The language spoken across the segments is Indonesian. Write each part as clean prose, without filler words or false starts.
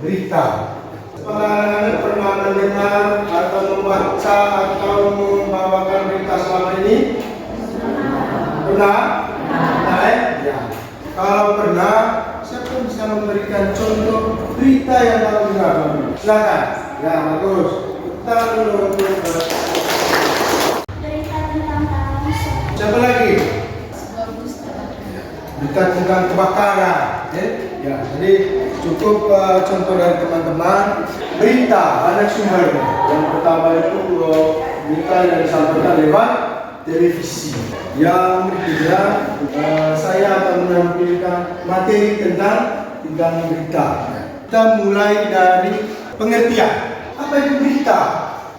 berita. Apakah pernah mendengar atau membaca atau membawakan berita selama ini? Pernah? Ya. Kalau pernah, siapa bisa memberikan contoh berita yang kamu dengar? Silakan. Ya, bagus. Kita dulu untuk Berita tentang langsung. siapa lagi? Sebuah bus terbakar. Berita tentang kebakaran. Ya, jadi cukup contoh dari teman-teman. Berita banyak sumbernya. Yang pertama itu berita yang disampaikan lewat televisi. Yang berikutnya saya akan menampilkan materi tentang berita. Kita mulai dari pengertian. Apa itu berita?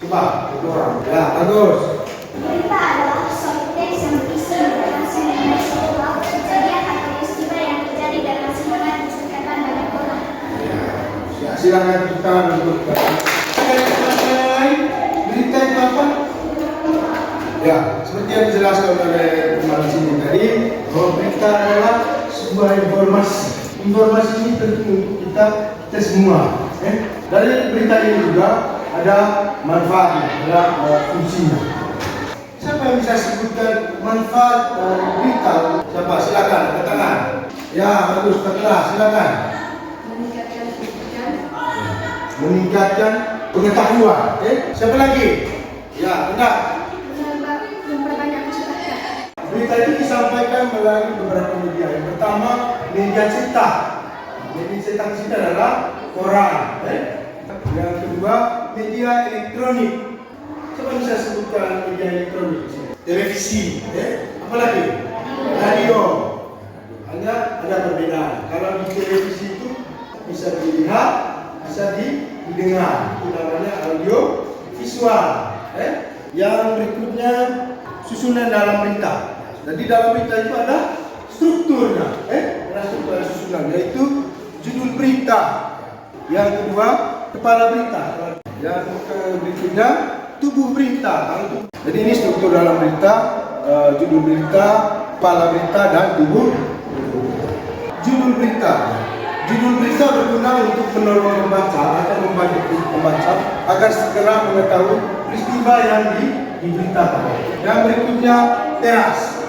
Coba, itu orang. Ya, bagus. Berita adalah suatu teks yang berisi informasi mengenai suatu hal, kejadian atau peristiwa yang terjadi dan masih hangat diceritakan banyak orang. Ya, silakan kita untuk berita itu apa? Ya, seperti yang dijelaskan oleh teman sini tadi, bahwa berita adalah sebuah informasi. Informasi ini penting untuk kita semua. Dari berita ini juga ada manfaatnya, ada fungsinya. Siapa yang bisa sebutkan manfaat berita? Siapa? Silakan, angkat tangan. Ya, bagus, terkeras, silakan. Meningkatkan pendidikan, Meningkatkan pengetahuan. Siapa lagi? Ya, benar. memperbanyak masyarakat. Berita itu disampaikan melalui beberapa media. Yang pertama, media cetak. Media cetak di sini adalah koran. Yang kedua, media elektronik. Coba bisa sebutkan media elektronik di sini. Televisi. Apa lagi? Radio. Hanya ada perbedaan. Kalau di televisi itu bisa dilihat, bisa didengar. Itu namanya audio visual. Yang berikutnya susunan dalam berita. Jadi dalam berita itu ada strukturnya, ada struktur susunan, yaitu judul berita. Yang kedua, kepala berita. Yang berikutnya tubuh berita. Jadi ini struktur dalam berita, judul berita, kepala berita, dan tubuh. Judul berita. Judul berita berguna untuk menolong pembaca atau membantu pembaca agar segera mengetahui peristiwa yang diberitakan. Yang berikutnya teras.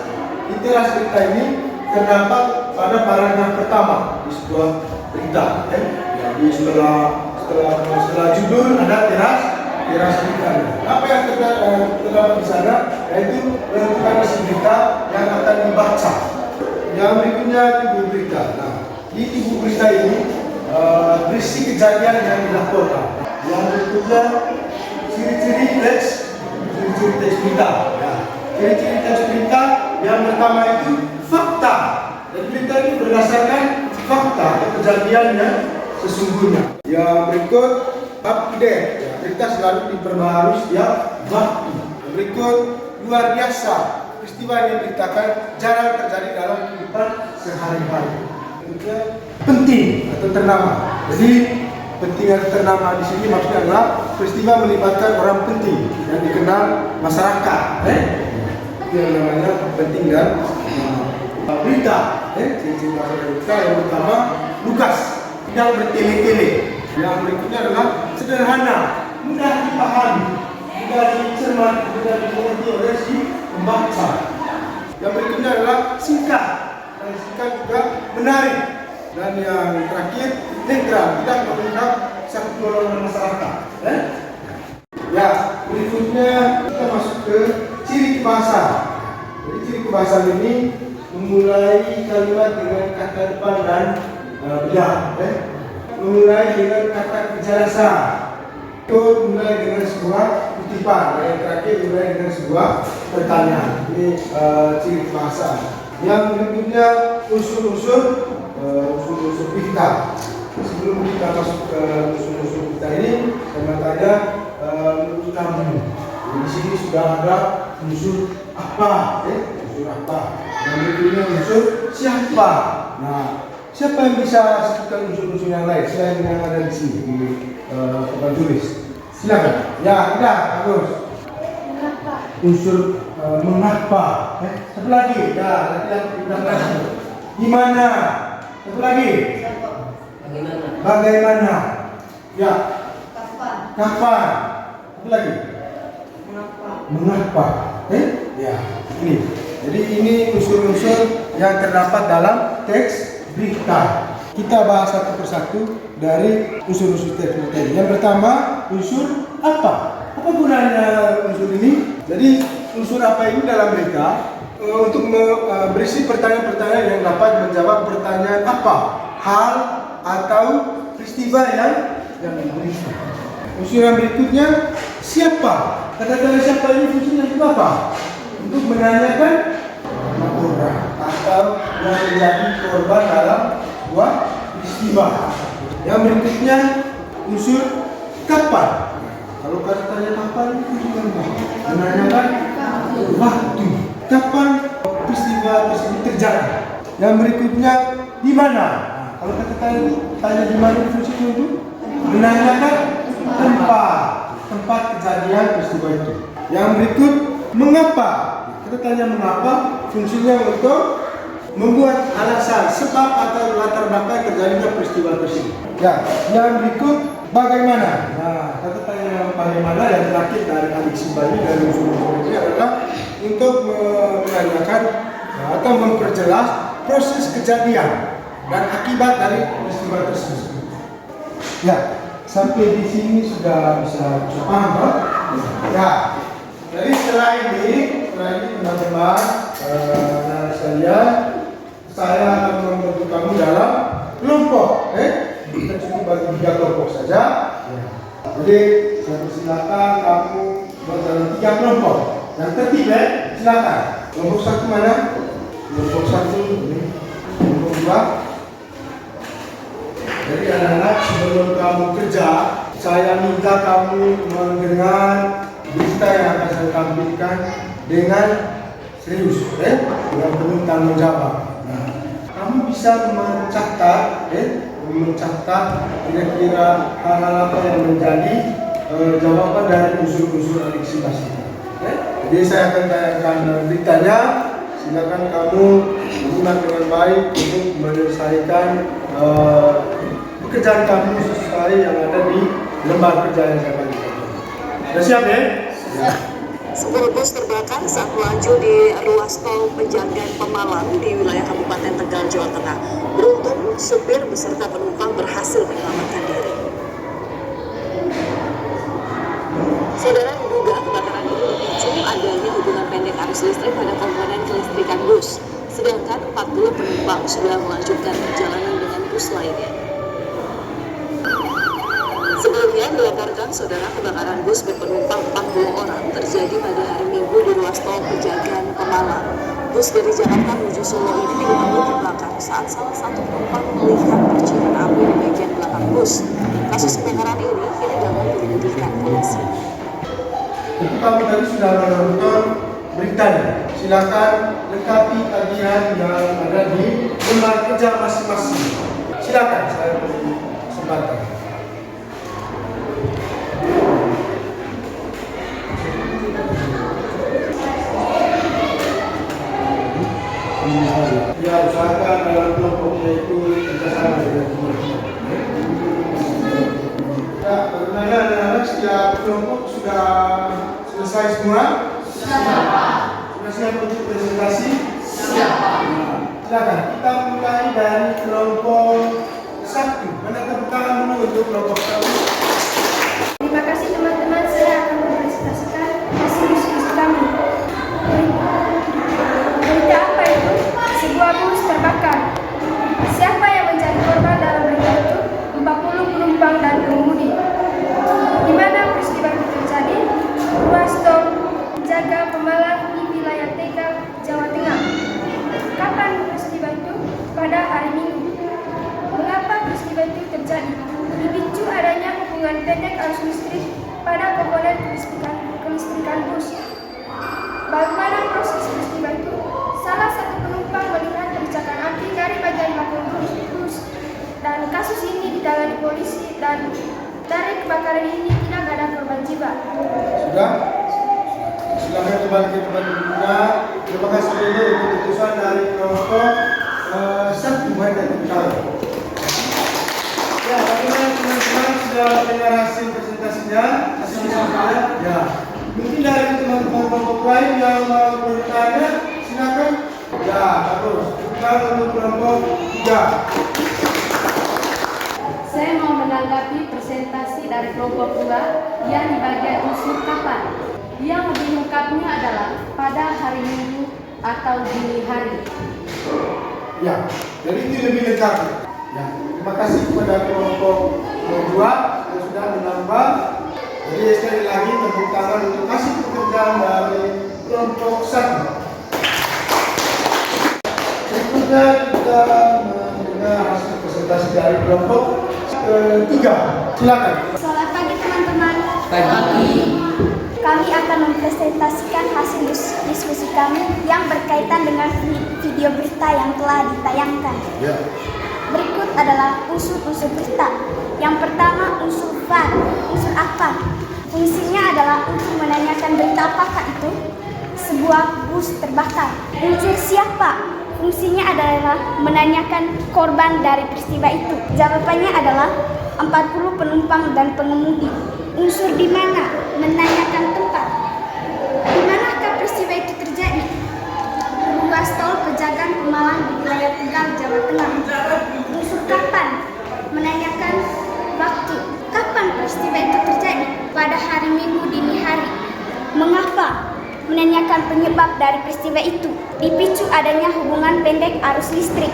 Di teras berita ini terdapat pada paragraf pertama di sebuah berita. Jadi setelah judul ada teras berita. Apa yang terdapat di sana? Yaitu menentukan isi berita yang akan dibaca. Yang berikutnya tubuh berita. Nah, di tubuh berita ini berisi kejadian yang dilaporkan. Yang berikutnya ciri-ciri teks berita. Ciri-ciri teks berita yang pertama itu fakta. Dan berita ini berdasarkan fakta atau kejadian yang sesungguhnya. Yang berikut update. Berita selalu diperbaharui setiap waktu. Yang berikut luar biasa. Peristiwa yang diberitakan jarang terjadi dalam kehidupan sehari-hari. Penting atau ternama. Jadi penting atau ternama di sini maksudnya adalah peristiwa melibatkan orang penting yang dikenal masyarakat. Itu yang namanya penting dan berita. Ciri-ciri berita yang pertama Lukas yang bertele-tele. Yang berikutnya adalah sederhana, mudah dipahami, mudah dicermati, mudah dimengerti oleh si pembaca. Yang berikutnya adalah singkat. Dan singkat juga menarik. Dan yang terakhir netral, tidak mengundang satu golongan masyarakat. Ya, berikutnya kita masuk ke ciri kebahasaan. Jadi ciri kebahasaan ini memulai kalimat dengan kata depan dan belakang. Memulai dengan kata kejelasan. Mulai dengan sebuah kutipan. Dan yang terakhir mulai dengan sebuah pertanyaan. Ini ciri kebahasaan. Yang berikutnya unsur-unsur berita. Sebelum kita masuk ke unsur-unsur berita ini, saya mau tanya menurut kamu. Di sini sudah ada unsur apa? Unsur apa? Yang berikutnya unsur siapa? Nah, siapa yang bisa sebutkan unsur-unsur yang lain selain yang ada di sini di papan tulis? Silakan. Ya, tidak, bagus. Unsur mengapa? Satu lagi. Ya, lagi lagi. Di mana? Satu lagi. Bagaimana? Ya. Kapan? Kapan? Apa lagi? Mengapa? Mengapa? Ya, ini. Jadi ini unsur-unsur yang terdapat dalam teks berita. Kita bahas satu persatu dari unsur-unsur teks berita ini. Yang pertama, unsur apa? Apa gunanya unsur ini? Jadi unsur apa ini dalam berita untuk berisi pertanyaan-pertanyaan yang dapat menjawab pertanyaan apa, hal atau peristiwa yang diberitakan. Unsur yang berikutnya, siapa? Kata-kata siapa ini fungsinya untuk apa? Untuk menanyakan orang atau yang menjadi korban dalam sebuah peristiwa. Yang berikutnya, unsur kapan? Kalau kata-kata kapan itu fungsinya apa? Menanyakan waktu. Kapan peristiwa tersebut terjadi? Yang berikutnya, di mana? Kalau kata-kata di mana itu fungsinya untuk menanyakan tempat kejadian peristiwa itu. Yang berikut, mengapa? Kita tanya mengapa, fungsinya untuk membuat alasan sebab atau latar belakang terjadinya peristiwa tersebut. Ya, yang berikut bagaimana? Nah, kata tanya bagaimana yang terakhir dari adik Simba ini dari unsur-unsur ini adalah untuk menanyakan atau memperjelas proses kejadian dan akibat dari peristiwa tersebut. Ya, sampai di sini sudah bisa paham, kan? Ya. Jadi setelah ini teman-teman, saya akan membantu kamu dalam kelompok. Kita cukup bagi 3 kelompok saja. Jadi saya persilakan kamu buat dalam 3 kelompok. Yang tertib, silakan. Kelompok 1 mana? Kelompok 1 ini. Kelompok 2. Jadi anak-anak, sebelum kamu kerja, saya minta kamu mendengar berita yang akan saya tampilkan dengan serius, dengan penuh tanggung jawab. Nah, kamu bisa mencatat kira-kira hal-hal apa yang menjadi jawaban dari unsur-unsur adiksi bahasa. Jadi saya akan tayangkan beritanya. Silakan kamu menyimak dengan baik untuk menyelesaikan pekerjaan kamu sesuai yang ada di lembar kerja yang saya bagikan. Sudah siap ya? Ya. Sebuah bus terbakar saat melaju di ruas tol Pejagan Pemalang di wilayah Kabupaten Tegal, Jawa Tengah. Beruntung, supir beserta penumpang berhasil menyelamatkan diri. Saudara, diduga kebakaran ini dipicu adanya hubungan pendek arus listrik pada komponen kelistrikan bus. Sedangkan 40 penumpang sudah melanjutkan perjalanan dengan bus lainnya. Sebelumnya dilaporkan saudara kebakaran bus berpenumpang 40 orang terjadi pada hari Minggu di ruas tol Pejagan Pemalang. Bus dari Jakarta menuju Solo ini diketahui terbakar saat salah satu penumpang melihat percikan api di bagian belakang bus. Kasus kebakaran ini kini dalam penyelidikan polisi. Itu kamu tadi sudah menonton beritanya. Silakan lengkapi tagihan yang ada di lembar kerja masing-masing. Silakan, saya beri kesempatan. Ya, usahakan dalam kelompoknya itu kerjasama dengan teman-teman. Ya, bagaimana anak-anak setiap kelompok sudah selesai semua? Sudah siap untuk presentasi? Silakan, kita mulai dari kelompok 1. Mana tepuk tangan dulu untuk kelompok 1? Terima kasih teman-teman, saya akan mempresentasikan hasil diskusi kami. Berita apa itu? Sebuah bus terbakar. Siapa yang menjadi korban dalam berita itu? 40 penumpang dan pengemudi. Di mana peristiwa itu terjadi? Ruas tol Pejagan Pemalang di wilayah Tegal, Jawa Tengah. Kapan peristiwa itu? Pada hari Minggu. Mengapa peristiwa itu terjadi? Dipicu adanya hubungan pendek arus listrik pada komponen kelistrikan bus. Bagaimana proses peristiwa itu? Salah satu penumpang melihat percikan api dari bagian belakang bus. Dan kasus ini ditangani polisi dan dari kebakaran ini tidak ada korban jiwa. Sudah? Silakan kembali ke tempat duduknya. Terima kasih dulu untuk keputusan dari kelompok 1 dan 3. Ya, bagaimana teman-teman sudah sudah mendengar hasil presentasinya, hasilnya ya. Mungkin dari teman-teman kelompok lain yang mau bertanya, silakan. Ya, bagus. Kita untuk kelompok 3. Saya mau menanggapi presentasi dari kelompok 2 yang di bagian unsur kapan. Yang lebih lengkapnya adalah pada hari Minggu atau dini hari. Ya, jadi itu lebih lengkap. Ya, terima kasih kepada kelompok 2 yang sudah menambah. Jadi sekali lagi tepuk tangan untuk kasih pekerjaan dari kelompok 1. Berikutnya kita mendengar hasil presentasi dari kelompok 3. Silakan. Selamat pagi teman-teman. Pagi. Kami akan mempresentasikan hasil diskusi kami yang berkaitan dengan video berita yang telah ditayangkan. Ya. Berikut adalah unsur-unsur berita. Yang pertama, unsur VAR. Unsur apa? Fungsinya adalah untuk menanyakan berita apakah itu sebuah bus terbakar. Unsur siapa? Fungsinya adalah menanyakan korban dari peristiwa itu. Jawabannya adalah 40 penumpang dan pengemudi. Unsur di mana? Menanyakan tempat. Di manakah peristiwa itu terjadi? Ruas tol Pejagan Pemalang di wilayah Tegal, Jawa Tengah. Unsur kapan? Menanyakan waktu. Kapan peristiwa itu terjadi? Pada hari Minggu dini hari. Mengapa? Menanyakan penyebab dari peristiwa itu. Dipicu adanya hubungan pendek arus listrik.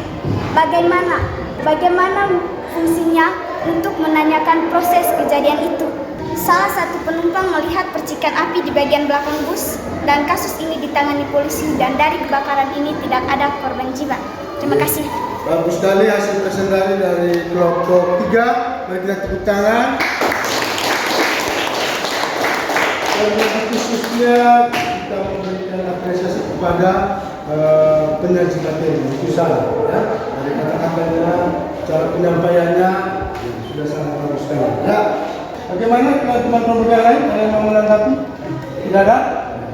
Bagaimana? Bagaimana fungsinya untuk menanyakan proses kejadian itu? Salah satu penumpang melihat percikan api di bagian belakang bus dan kasus ini ditangani polisi dan dari kebakaran ini tidak ada korban jiwa. Terima kasih. Bagus sekali hasil presentasi dari kelompok 3. Mari kita tepuk tangan. Dan khususnya kita memberikan apresiasi kepada penyaji materi. Itu salah, ya. Dari kata-katanya, cara penyampaiannya sudah sangat bagus sekali. Ya. Bagaimana teman-teman kelompok yang lain? Ada yang mau menanggapi? Tidak ada?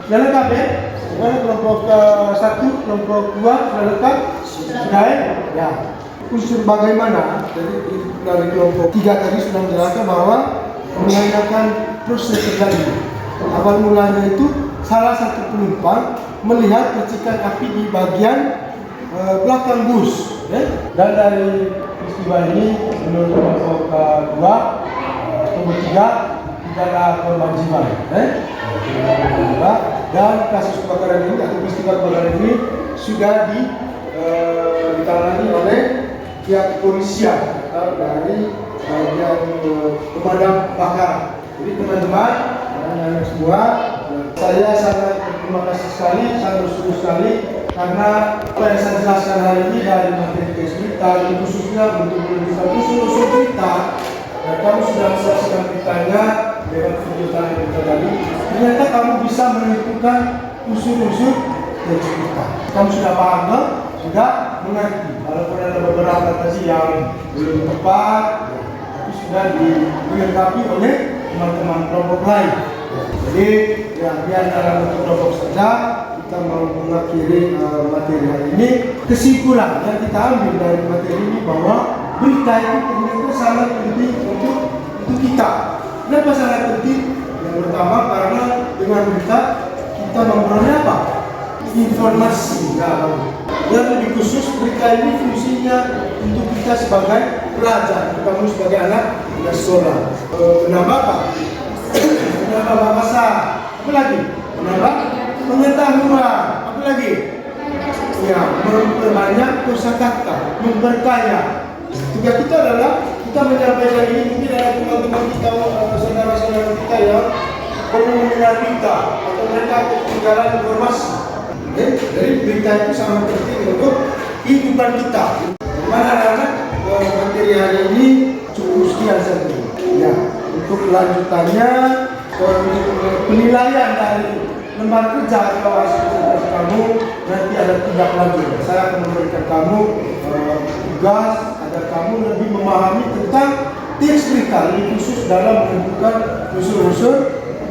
Sudah lengkap ya? Bagaimana kelompok 1, kelompok 2 sudah lengkap? Sudah ya? Unsur bagaimana? Jadi dari kelompok 3 tadi sudah menjelaskan bahwa menanyakan proses terjadi. Awal mulanya itu salah satu penumpang melihat percikan api di bagian belakang bus. Dan dari peristiwa ini menurut kelompok 2 tidak ada korban jiwa, dan kasus kebakaran ini atau peristiwa kebakaran ini sudah ditangani oleh pihak kepolisian atau dari bagian pemadam kebakaran. Jadi teman-teman dan semua, saya sangat berterima kasih sekali, sangat bersyukur sekali karena apa yang saya jelaskan hari ini dari materi berita, khususnya untuk unsur berita. Dan kamu sudah menyaksikan beritanya lewat video kita tadi. Ternyata kamu bisa menentukan unsur-unsur dari berita. Kamu sudah paham, no? Sudah mengerti. Walaupun ada beberapa tadi yang belum tepat, tapi sudah dilengkapi oleh teman-teman kelompok lain. Jadi, ya biar dalam bentuk kelompok saja kita mau mengakhiri materi hari ini. Kesimpulan yang kita ambil dari materi ini bahwa berita itu ternyata sangat penting untuk kita. Kenapa sangat penting? Yang pertama karena dengan berita kita memperoleh apa? Informasi. Yang lebih khusus berita ini fungsinya untuk kita sebagai pelajar, kamu sebagai anak sekolah. Menambah apa? Menambah bahasa. Apa lagi? Menambah pengetahuan. Apa lagi? Ya, memperbanyak kosakata, memperkaya. Tugas kita adalah kita menyampaikan ini. Mungkin ada teman-teman kita, saudara-saudara kita yang perlu mendengar berita atau mereka ketinggalan informasi. Jadi berita itu sangat penting untuk kehidupan kita. Mana anak materi hari ini cukup sekian saja. Ya, untuk kelanjutannya penilaian dari lembar kerja atau hasil kerja kamu nanti ada tindak lanjut. Saya akan memberikan kamu tugas agar kamu lebih memahami tentang teks berita, lebih khusus dalam menentukan unsur-unsur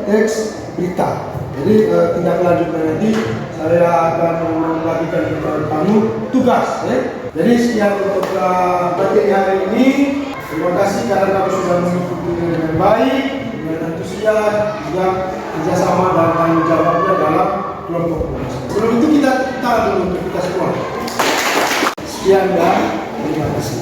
teks berita. Jadi tindak lanjutnya nanti saya akan membagikan kepada kamu tugas. Jadi sekian untuk materi hari ini. Terima kasih karena kamu sudah mengikuti dengan baik, dengan antusias, juga kerjasama dan tanggung jawabnya dalam kelompok kelas. Sebelum itu kita tahu dulu untuk kita semua. Sekian dan terima kasih.